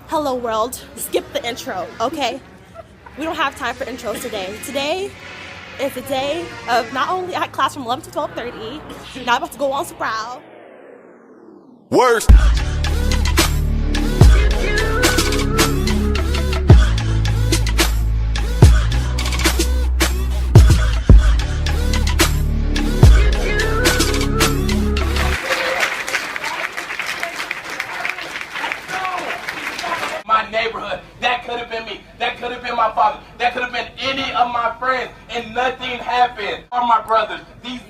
Hello world, skip the intro, okay? We don't have time for intros today. Today is a day of not only I had class from 11 to 12:30, now I'm about to go on Sprout. Worst. My neighborhood, that could have been me, that could have been my father, that could have been any of my friends, and nothing happened. Or my brothers, this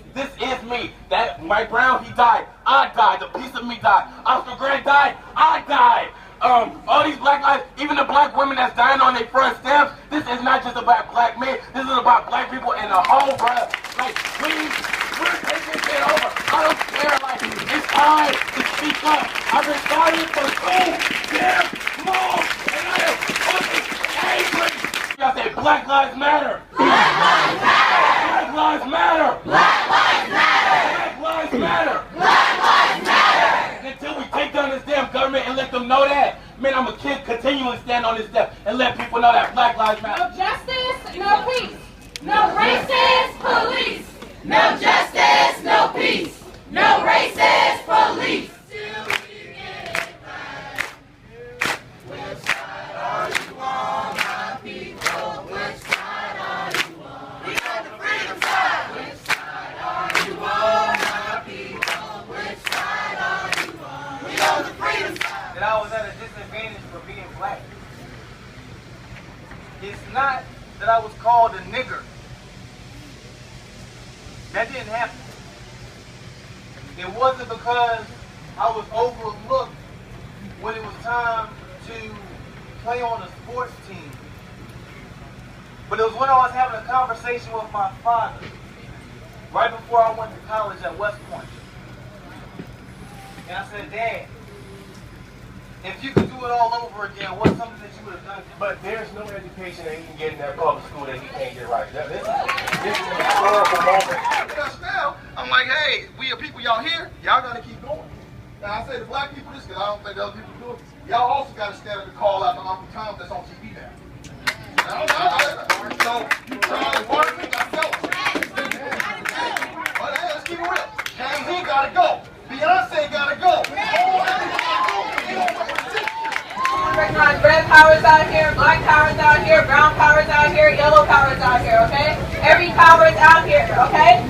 is me. That Mike Brown, he died, I died, a piece of me died. Oscar Grant died, I died. All these black lives, even the black women that's dying on their front steps, this is not just about black men, this is about black people in the whole world. Like, please, we're taking shit over. I don't care, like, it's time to speak up. I've been fighting for so damn long, and I am fucking angry. Y'all say Black Lives Matter. Black Lives Matter. Black Lives Matter. Black Lives Matter. Black Lives Matter. Black Lives Matter. And until we take down this damn government and let them know that, man, I'm a kid continuing to stand on this step and let people know that Black Lives Matter. No justice, no peace. No racist police. No justice, no peace. No racist police. Till we get it right. Which side are you on, my people? Which side are you on? We on the freedom side. Which side are you on, my people? Which side are you on? We on the freedom side. That I was at a disadvantage for being black. It's not that I was called a nigger. That didn't happen. It wasn't because I was overlooked when it was time to play on a sports team. But it was when I was having a conversation with my father right before I went to college at West Point. And I said, Dad, if you could do it all over again, what's something that you would have done? But there's no education that he can get in that public school that he can't get right. This is a historical moment. Because now, I'm like, hey, we are people, y'all here, y'all gotta keep going. And I say to black people this, because I don't think other people do it, y'all also gotta stand up and call out the Uncle Tom that's on TV now. So, Charlie Warren got to go. But hey, let's keep it real. Jay-Z gotta go. Beyonce gotta go. Recognize red powers out here, black powers out here, brown powers out here, yellow powers out here, okay? Every power is out here, okay?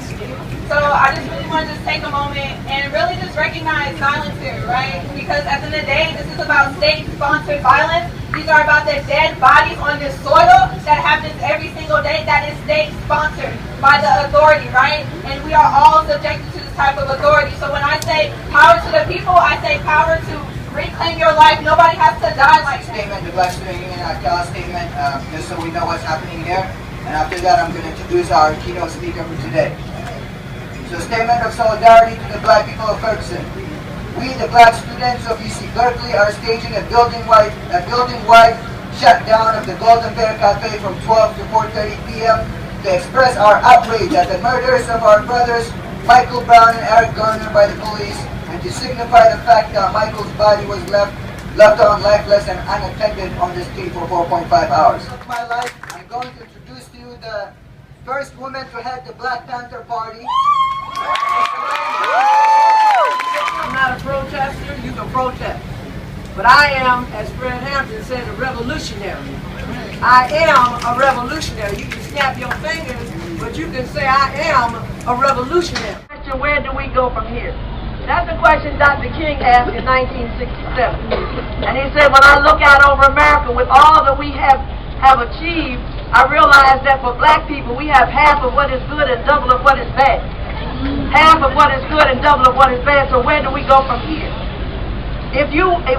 So I just really want to just take a moment and really just recognize silence here, right? Because at the end of the day, this is about state-sponsored violence. These are about the dead bodies on this soil that happens every single day that is state-sponsored by the authority, right? And we are all subjected to this type of authority. So when I say power to the people, I say power to reclaim your life. Nobody has to die like statement, the Black Student Union statement, just so we know what's happening here. And after that, I'm going to introduce our keynote speaker for today. So, statement of solidarity to the black people of Ferguson. We, the black students of UC Berkeley, are staging a building-wide shutdown of the Golden Bear Cafe from 12 to 4:30 p.m. to express our outrage at the murders of our brothers Michael Brown and Eric Garner by the police, and to signify the fact that Michael's body was left on lifeless and unattended on the street for 4.5 hours. Of my life, I'm going to introduce to you the first woman to head the Black Panther Party. I'm not a protester, you can protest. But I am, as Fred Hampton said, a revolutionary. I am a revolutionary. You can snap your fingers, but you can say I am a revolutionary. Where do we go from here? That's the question Dr. King asked in 1967. And he said, when I look out over America with all that we have achieved, I realize that for black people, we have half of what is good and double of what is bad. Half of what is good and double of what is bad, so where do we go from here? If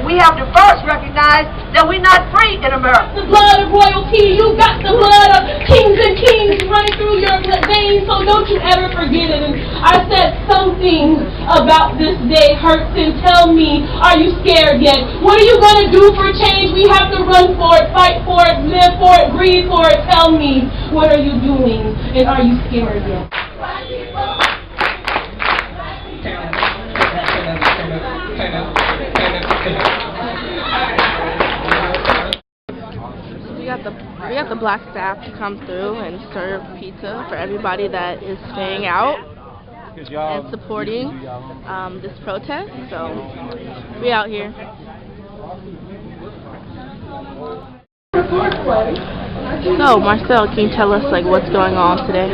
we have to first recognize that we're not free in America. The blood of royalty, you got the blood of kings and kings running through your veins, so don't you ever forget it. And I said something about this day hurts, and tell me, are you scared yet? What are you going to do for change? We have to run for it, fight for it, live for it, breathe for it. Tell me, what are you doing, and are you scared yet? We got the black staff to come through and serve pizza for everybody that is staying out and supporting this protest. So we out here. So Marcel, can you tell us what's going on today?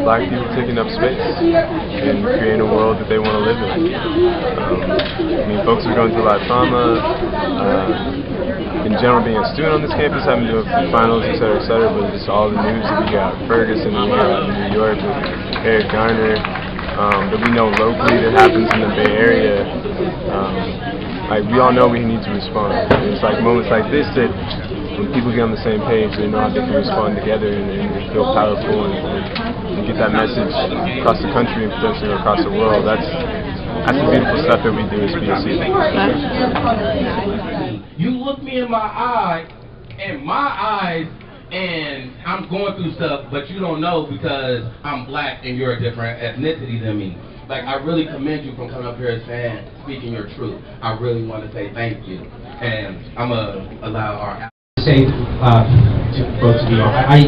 Black people taking up space and creating a world that they want to live in. Folks are going through a lot of trauma. In general, being a student on this campus, having to do a few finals, etc., but just all the news that we got, Ferguson, we got in New York with Eric Garner, that we know locally that happens in the Bay Area. We all know we need to respond. And it's moments like this that when people get on the same page, they know how they can respond together and feel powerful and get that message across the country and potentially across the world. That's the beautiful stuff that we do as BSC. You look me in my eyes, and I'm going through stuff, but you don't know because I'm black and you're a different ethnicity than me. I really commend you from coming up here and speaking your truth. I really want to say thank you, and I'm going to allow our... Say to both of you,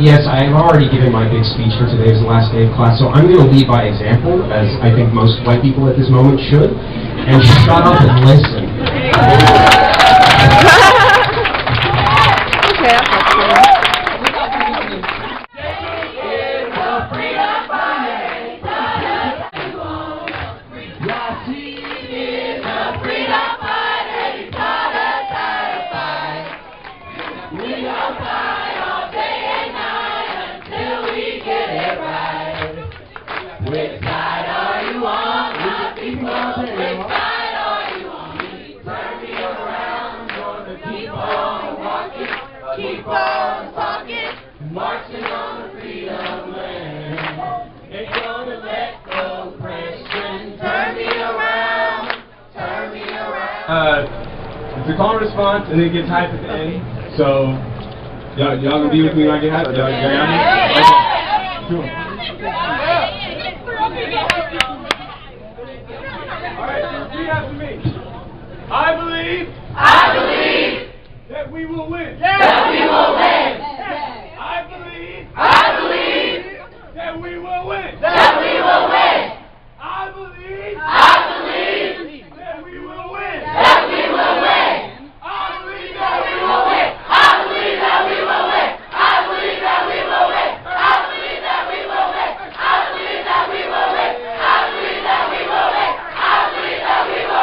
yes, I have already given my big speech for today. It's the last day of class, so I'm going to lead by example, as I think most white people at this moment should, and shut up and listen. Keep on talking, marching on the freedom land. Ain't gonna let the oppression turn me around, turn me around. It's a call and response, and then it gets hype at the end. So, y'all gonna be with me when I get hype? Y'all got me? Cool. Alright, repeat after me. I believe that we will win. That we will win. I believe that we will win. That we will win. I believe that we will win. That we will win. I believe That we will win. I believe that we will win. I believe that we will win. I believe that we will win. I believe that we will win. I believe that we will win. I believe that we will win.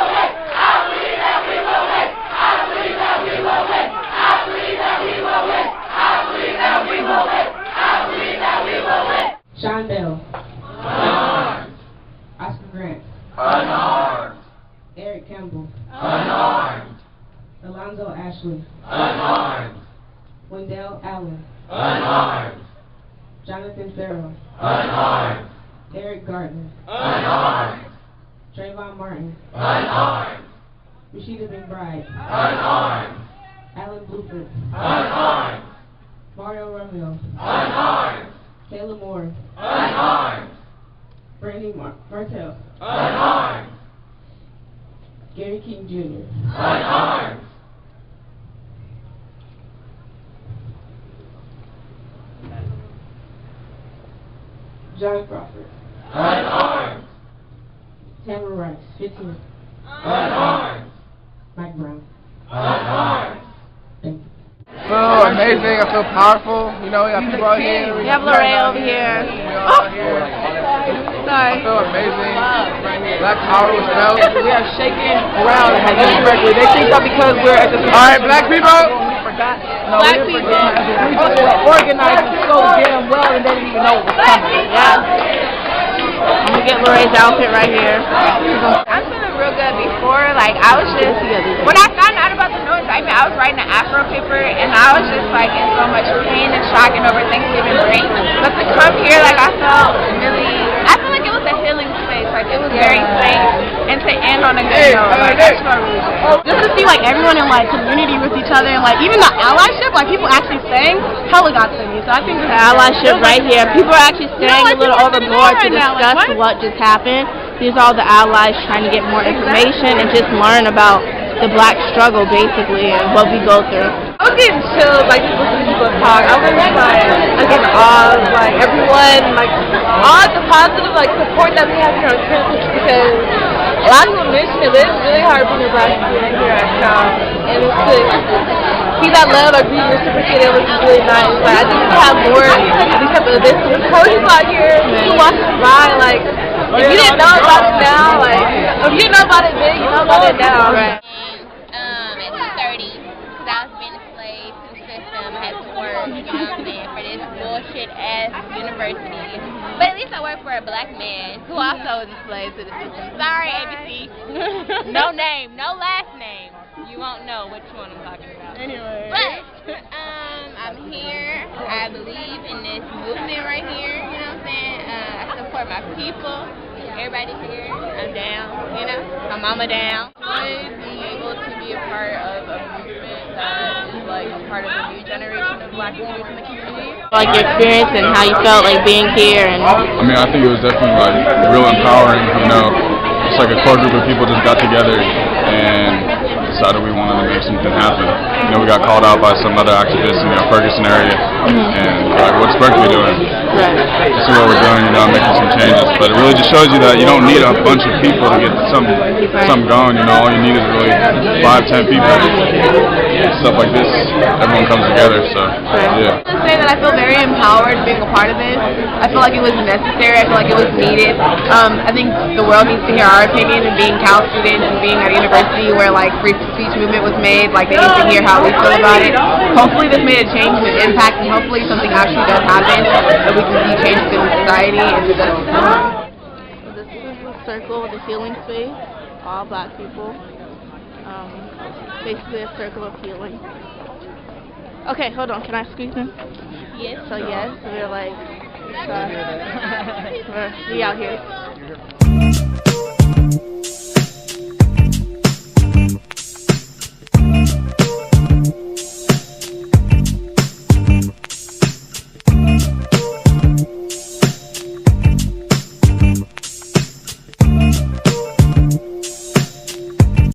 I believe that we will win. I believe that we will win. I believe that we will win. I believe that we will win. I believe that we will win. Sean Bell. Unarmed. Oscar Grant. Unarmed. Eric Campbell. Unarmed. Alonzo Ashley. Unarmed. Wendell Allen. Unarmed. Jonathan Farrell. Unarmed. Eric Gardner. Unarmed. Trayvon Martin. Unarmed. Rashida McBride. Unarmed. Alan Bluford. Unarmed. Mario Romeo. Unarmed. Kayla Moore. Unarmed. Brandy Martell. Unarmed. Gary King Jr. Unarmed. John Crawford. Unarmed. Tamara Rice, 15. Unarmed. Mike Brown. Unarmed. Thank you. Oh, amazing. I feel powerful. You know, we got people out here. We have Lorraine over here. Sorry. I feel amazing. Black power was felt. We are shaking around at UC Berkeley. They think that because we're at the... Alright, black people! We forgot. No, Black people. We just were organizing so damn well and they didn't even know what was coming. Yeah. I'm gonna get Lorraine's outfit right here. I'm feeling real good. Before, I was just, when I found out about the no indictment, I was writing an Afro paper, and I was just, in so much pain and shock and over Thanksgiving break. But to come here, I felt like it was a healing space. It was very safe, and to end on a good note, I just felt really good. Just to see everyone in community with each other and even the allyship, people actually saying, hella got to me. So I think the allyship right here. People are actually staying a little overboard to discuss what just happened. These are all the allies trying to get more information and just learn about the black struggle basically and what we go through. was getting chills, like, just listening to people talk. I was just, like, in awe of, like, everyone, like, all the positive, like, support that we have here on campus, because a lot of people mention it, but it's really hard being a Black student here at Cal, and it's to see that love, like, being reciprocated, which is really nice. Like, I think we have more of these type of events, and the police out here, people walking by, like, if you didn't know about it now, like, if you didn't know about it then, you know about it now, right? At 2:30, because I was being a slave to the system, I had to work, you know what I'm saying, for this bullshit-ass university. But at least I work for a Black man who also is a slave to the system. Sorry, ABC. No name, no last name. You won't know which one I'm talking about. Anyway. But, I'm here. I believe in this movement right here, you know what I'm saying? I support my people. Everybody here, I'm down, you know? My mama down. Being able to be a part of a movement that is like a part of a new generation of Black leaders in the community. Like your experience and how you felt like being here. And I mean, I think it was definitely like real empowering, you know. It's like a core group of people just got together and decided we wanted to make something happen. You know, we got called out by some other activists in the Ferguson area, and we're like, what's Berkeley doing? This is what we're doing, you know, making some changes. But it really just shows you that you don't need a bunch of people to get something going, you know. All you need is really 5-10 people. Stuff like this, everyone comes together, so, yeah. I would say that I feel very empowered being a part of this. I feel like it was necessary. I feel like it was needed. I think the world needs to hear our opinion, and being Cal students and being at a university where, like, free speech movement was made, like, they need to hear how we feel about it. Hopefully this made a change and an impact, and hopefully something actually does happen, that we can see changes in society and the justice system. so this is the circle, the healing space, all Black people. Basically a circle of healing. Okay, hold on, can I squeeze in? Yes. So yes, we're like, we out here.